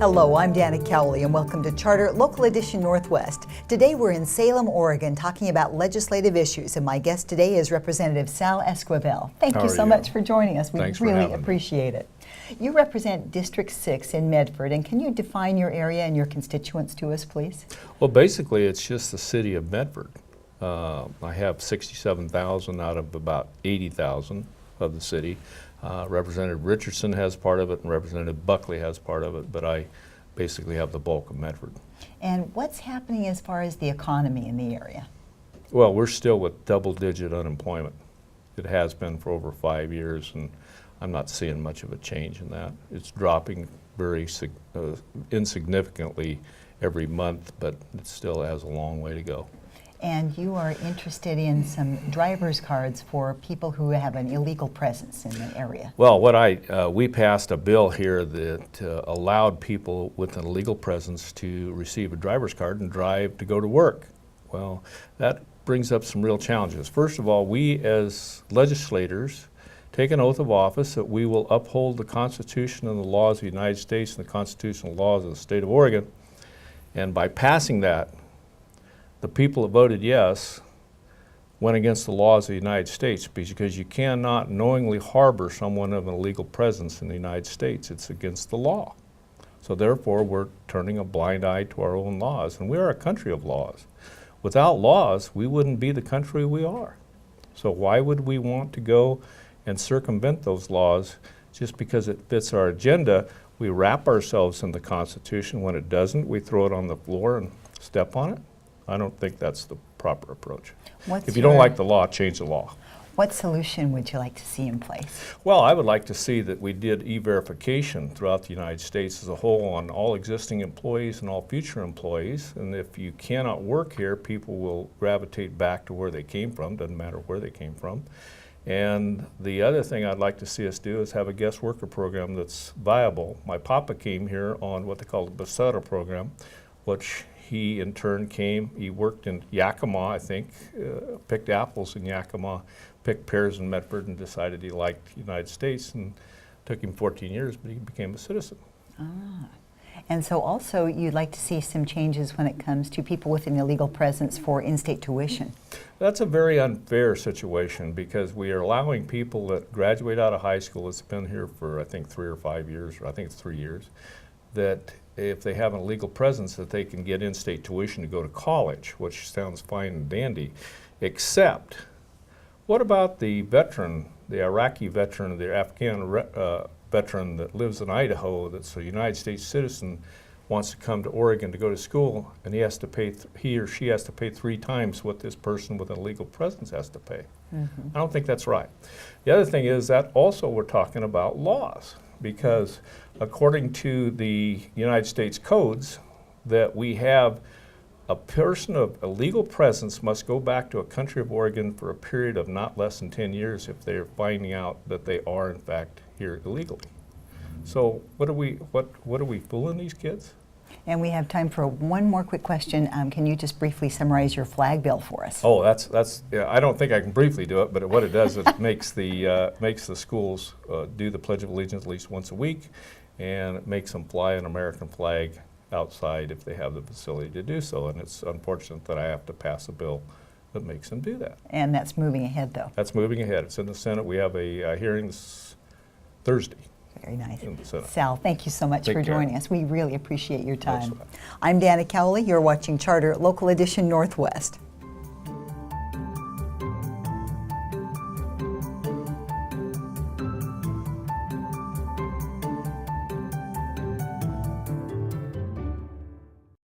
Hello, I'm Dana Cowley and welcome to Charter Local Edition Northwest. Today we're in Salem, Oregon talking about legislative issues and my guest today is Representative Sal Esquivel. Thank you so much for joining us. We really appreciate it. You represent District 6 in Medford and can you define your area and your constituents to us, please? Well, basically it's just the city of Medford. I have 67,000 out of about 80,000 of the city. Representative Richardson has part of it and Representative Buckley has part of it, but I basically have the bulk of Medford. And what's happening as far as the economy in the area? Well, we're still with double-digit unemployment. It has been for over 5 years, and I'm not seeing much of a change in that. It's dropping very insignificantly every month, but it still has a long way to go. And you are interested in some driver's cards for people who have an illegal presence in the area. Well, we passed a bill here that allowed people with an illegal presence to receive a driver's card and drive to go to work. Well, that brings up some real challenges. First of all, we as legislators take an oath of office that we will uphold the Constitution and the laws of the United States and the constitutional laws of the state of Oregon. And by passing that, the people that voted yes went against the laws of the United States because you cannot knowingly harbor someone of an illegal presence in the United States. It's against the law. So therefore, we're turning a blind eye to our own laws, and we are a country of laws. Without laws, we wouldn't be the country we are. So why would we want to go and circumvent those laws just because it fits our agenda? We wrap ourselves in the Constitution. When it doesn't, we throw it on the floor and step on it. I don't think that's the proper approach. If you don't like the law, change the law. What solution would you like to see in place? Well, I would like to see that we did e-verification throughout the United States as a whole on all existing employees and all future employees. And if you cannot work here, people will gravitate back to where they came from, doesn't matter where they came from. And the other thing I'd like to see us do is have a guest worker program that's viable. My papa came here on what they call the Basetta program, which he in turn he worked in Yakima, I think, picked apples in Yakima, picked pears in Medford, and decided he liked the United States, and took him 14 years, but he became a citizen. Ah. And so also you'd like to see some changes when it comes to people with an illegal presence for in-state tuition. That's a very unfair situation because we are allowing people that graduate out of high school that's been here for I think 3 or 5 years, or I think it's 3 years, that if they have an illegal presence that they can get in-state tuition to go to college, which sounds fine and dandy, except what about the veteran, the Iraqi veteran, the Afghan veteran that lives in Idaho that's a United States citizen, wants to come to Oregon to go to school, and he or she has to pay 3 times what this person with an illegal presence has to pay. Mm-hmm. I don't think that's right. The other thing is that also we're talking about laws, because according to the United States codes, that we have a person of illegal presence must go back to a country of Oregon for a period of not less than 10 years if they're finding out that they are in fact here illegally. So what are we fooling these kids? And we have time for one more quick question. Can you just briefly summarize your flag bill for us? Oh, yeah, I don't think I can briefly do it, but what it does is it makes the schools do the Pledge of Allegiance at least once a week, and it makes them fly an American flag outside if they have the facility to do so. And it's unfortunate that I have to pass a bill that makes them do that. And that's moving ahead, though. That's moving ahead. It's in the Senate. We have a hearing this Thursday. Very nice. Sal, thank you so much for joining us. We really appreciate your time. Thanks. I'm Dana Cowley. You're watching Charter Local Edition Northwest.